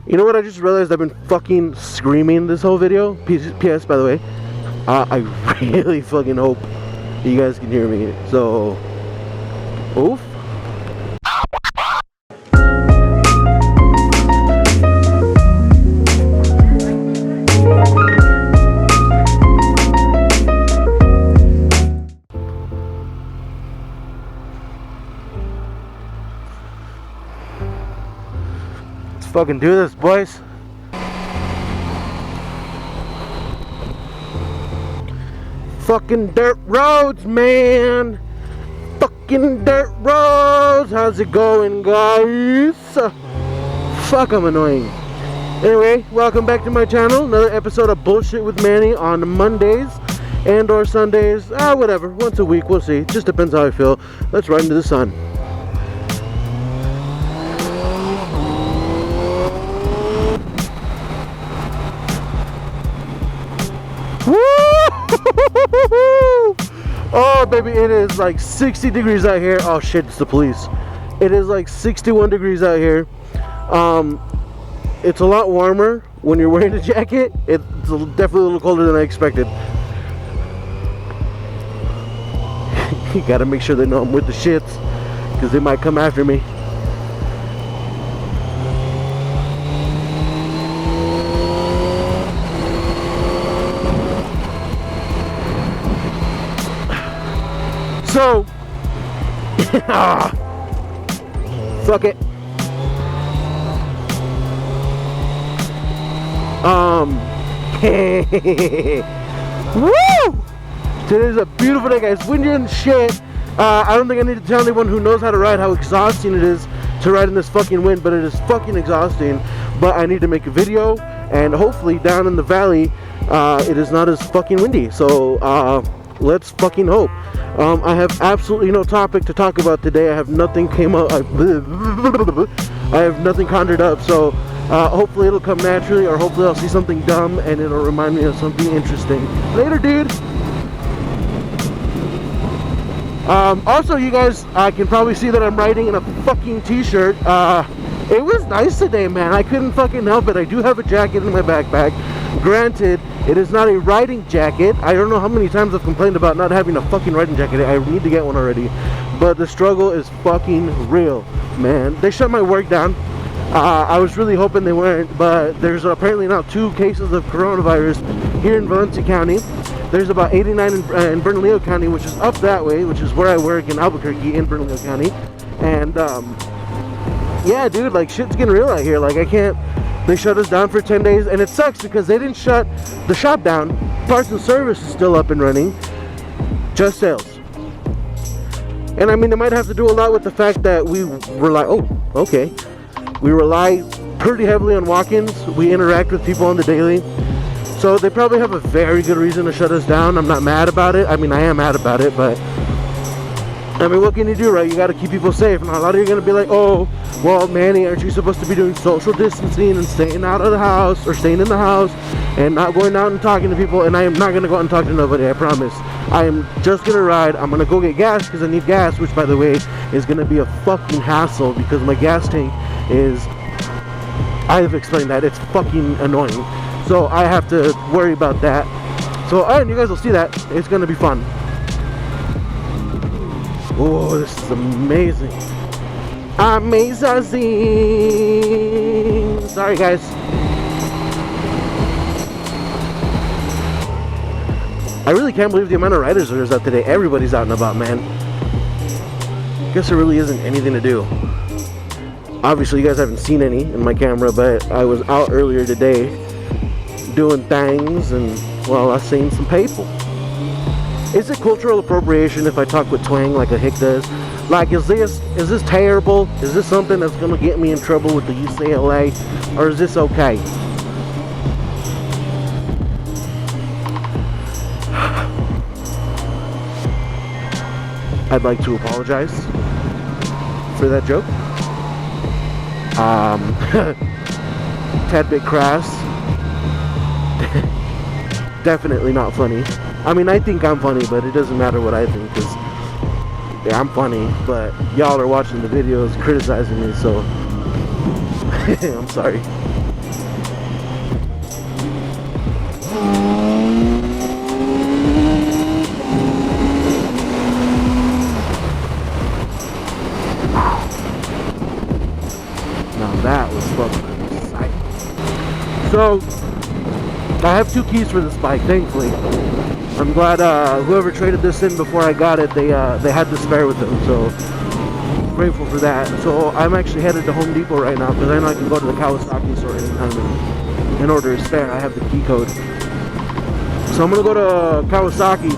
You know what? I just realized I've been fucking screaming this whole video. PS, by the way, I really fucking hope you guys can hear me. So, oof. Fucking do this, boys. Fucking dirt roads, man. Fucking dirt roads. How's it going, guys? Fuck, I'm annoying. Anyway, welcome back to my channel. Another episode of Bullshit with Manny on Mondays and or Sundays. Whatever. Once a week, we'll see. Just depends how I feel. Let's ride into the sun. Oh baby, it is like 60 degrees out here. Oh shit, it's the police. It is like 61 degrees out here. It's a lot warmer when you're wearing a jacket. It's definitely a little colder than I expected. You gotta make sure they know I'm with the shits, because they might come after me. So, fuck it. Woo! Today's a beautiful day, guys. Windy and shit. I don't think I need to tell anyone who knows how to ride how exhausting it is to ride in this fucking wind, but it is fucking exhausting. But I need to make a video, and hopefully down in the valley, it is not as fucking windy. So, let's fucking hope. I have absolutely no topic to talk about today. I have nothing came up. I have nothing conjured up. So hopefully it'll come naturally, or hopefully I'll see something dumb and it'll remind me of something interesting. Later, dude. Also, you guys can probably see that I'm riding in a fucking t-shirt. It was nice today, man. I couldn't fucking help it. I do have a jacket in my backpack. Granted, it is not a riding jacket. I don't know how many times I've complained about not having a fucking riding jacket. I need to get one already. But the struggle is fucking real, man. They shut my work down. I was really hoping they weren't, but there's apparently now 2 cases of coronavirus here in Valencia County. There's about 89 in Bernalillo County, which is up that way, which is where I work in Albuquerque in Bernalillo County. And yeah, dude, like shit's getting real out here. Like I can't. They shut us down for 10 days, and it sucks because they didn't shut the shop down. Parts and service is still up and running. Just sales. And I mean, they might have to do a lot with the fact that we rely. Oh, okay. We rely pretty heavily on walk-ins. We interact with people on the daily. So they probably have a very good reason to shut us down. I'm not mad about it. I mean, I am mad about it, but I mean, what can you do, right? You got to keep people safe. Now, a lot of you are going to be like, oh, well, Manny, aren't you supposed to be doing social distancing and staying out of the house or staying in the house and not going out and talking to people? And I am not going to go out and talk to nobody, I promise. I am just going to ride. I'm going to go get gas because I need gas, which, by the way, is going to be a fucking hassle because my gas tank is, I have explained that, it's fucking annoying. So I have to worry about that. So, and you guys will see that. It's going to be fun. Oh, this is amazing. Amazing. Sorry, guys. I really can't believe the amount of riders there's out today. Everybody's out and about, man. Guess there really isn't anything to do. Obviously, you guys haven't seen any in my camera, but I was out earlier today doing things, and well, I seen some people. Is it cultural appropriation if I talk with twang like a hick does? Like, is this terrible? Is this something that's gonna get me in trouble with the UCLA, or is this okay? I'd like to apologize for that joke. Tad bit crass. Definitely not funny. I mean, I think I'm funny, but it doesn't matter what I think, because yeah, I'm funny, but y'all are watching the videos criticizing me, so I'm sorry. fuck. So, I have 2 keys for this bike, thankfully. I'm glad whoever traded this in before I got it, they had the spare with them, so grateful for that. So I'm actually headed to Home Depot right now because I know I can go to the Kawasaki store anytime and order a spare. I have the key code. So I'm gonna go to Kawasaki.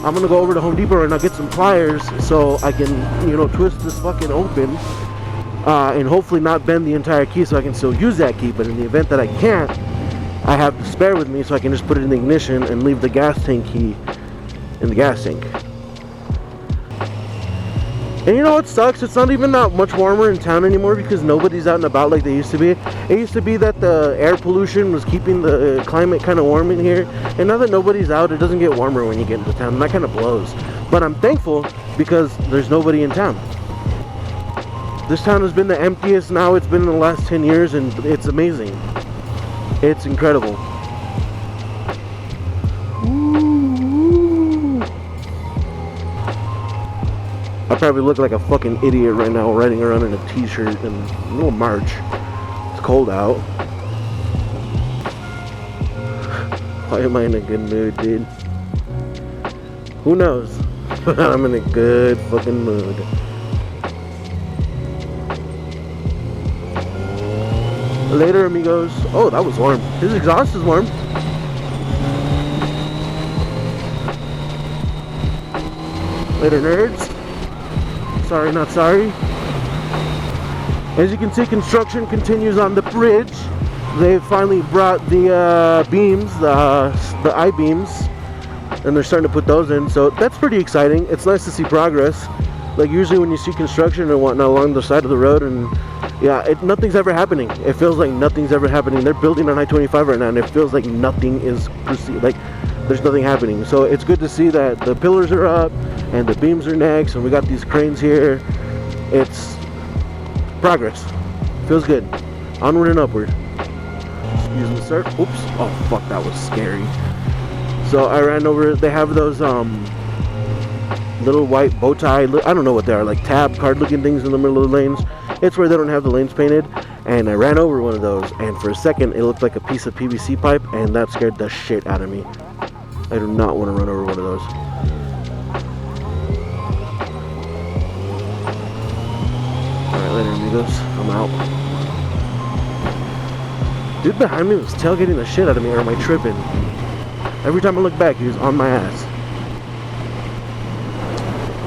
I'm gonna go over to Home Depot and I'll get some pliers so I can, you know, twist this fucking open and hopefully not bend the entire key so I can still use that key. But in the event that I can't, I have the spare with me so I can just put it in the ignition and leave the gas tank key in the gas tank. And you know what sucks? It's not even that much warmer in town anymore because nobody's out and about like they used to be. It used to be that the air pollution was keeping the climate kind of warm in here. And now that nobody's out, it doesn't get warmer when you get into town. And that kind of blows. But I'm thankful because there's nobody in town. This town has been the emptiest now it's been in the last 10 years and it's amazing. It's incredible. I probably look like a fucking idiot right now riding around in a t-shirt in a little March. It's cold out. Why am I in a good mood, dude? Who knows? But I'm in a good fucking mood. Later, amigos. Oh, that was warm. His exhaust is warm. Later, nerds. Sorry, not sorry. As you can see, construction continues on the bridge. They finally brought the beams, the I-beams, and they're starting to put those in. So that's pretty exciting. It's nice to see progress. Like usually when you see construction and whatnot along the side of the road, and yeah, nothing's ever happening. It feels like nothing's ever happening. They're building on I-25 right now, and it feels like nothing is like there's nothing happening. So it's good to see that the pillars are up and the beams are next, and we got these cranes here. It's progress. Feels good. Onward and upward. Excuse me, sir. Oops. Oh fuck, that was scary. So I ran over. They have those little white bow tie. I don't know what they are, like tab card looking things in the middle of the lanes. It's where they don't have the lanes painted, and I ran over one of those, and for a second it looked like a piece of PVC pipe, and that scared the shit out of me. I do not want to run over one of those. Alright, later amigos. I'm out. Dude behind me was tailgating the shit out of me, or am I tripping? Every time I look back, he was on my ass.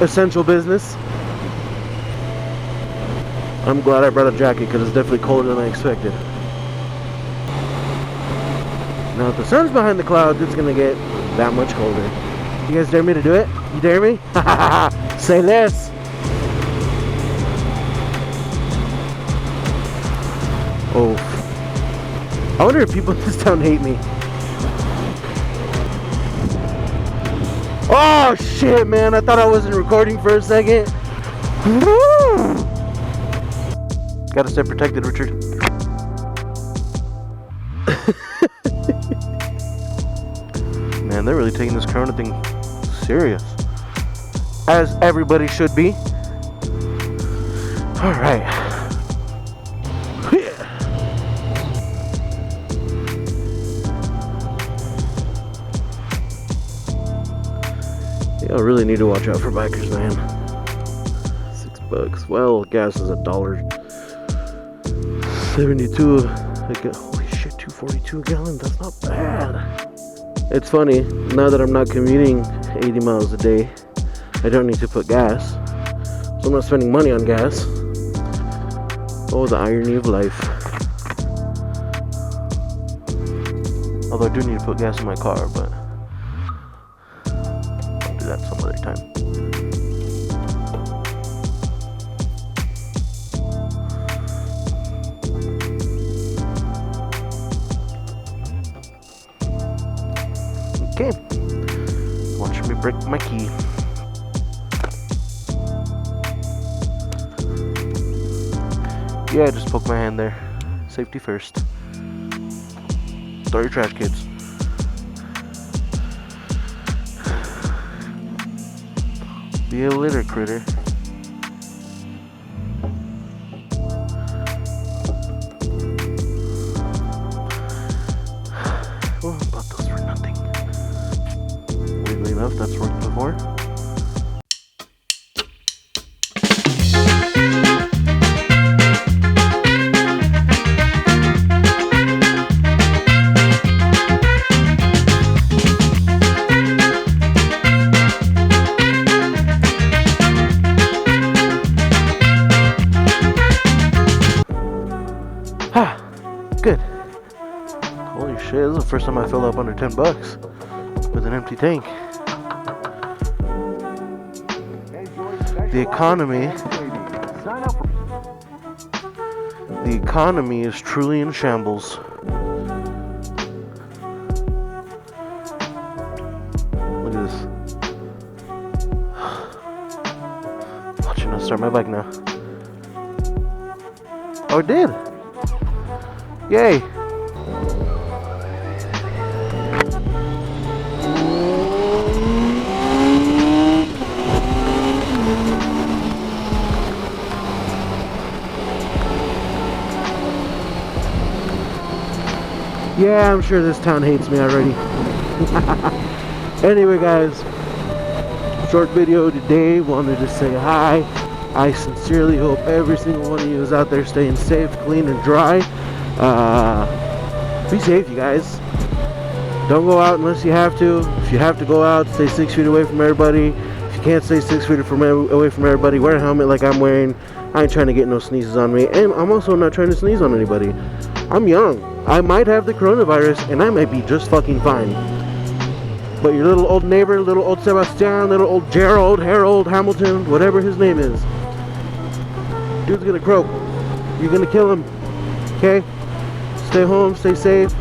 Essential business. I'm glad I brought a jacket because it's definitely colder than I expected. Now if the sun's behind the clouds, it's gonna get that much colder. You guys dare me to do it? You dare me? Say less. Oh. I wonder if people in this town hate me. Oh shit, man, I thought I wasn't recording for a second. Gotta stay protected, Richard. Man, they're really taking this corona thing serious. As everybody should be. Alright. I really need to watch out for bikers, man. $6. Well, gas is $1.72. Holy shit, $2.42 a gallon. That's not bad. It's funny, now that I'm not commuting 80 miles a day, I don't need to put gas, so I'm not spending money on gas. Oh, the irony of life. Although I do need to put gas in my car, but that some other time. Okay. Watch me break my key. Yeah, just poke my hand there. Safety first. Throw your trash, kids. Be a litter critter. Good. Holy shit, this is the first time I filled up under $10 with an empty tank. The economy is truly in shambles. Look at this. Watching us start my bike now. Oh, it did. Yay. Yeah, I'm sure this town hates me already. Anyway, guys, short video today. Wanted to say hi. I sincerely hope every single one of you is out there staying safe, clean, and dry. Be safe, you guys. Don't go out unless you have to. If you have to go out, stay 6 feet away from everybody. If you can't stay 6 feet away from everybody, wear a helmet like I'm wearing. I ain't trying to get no sneezes on me, and I'm also not trying to sneeze on anybody. I'm young. I might have the coronavirus, and I might be just fucking fine. But your little old neighbor, little old Sebastian, little old Gerald, Harold, Hamilton, whatever his name is, dude's gonna croak. You're gonna kill him. Okay? Stay home, stay safe,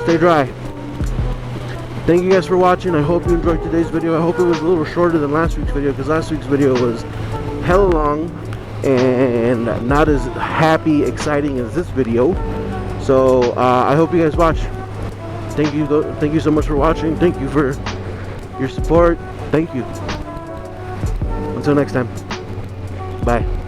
stay dry. Thank you guys for watching. I hope you enjoyed today's video. I hope it was a little shorter than last week's video, because last week's video was hella long and not as happy, exciting as this video. So I hope you guys watch. Thank you so much for watching. Thank you for your support. Thank you. Until next time. Bye.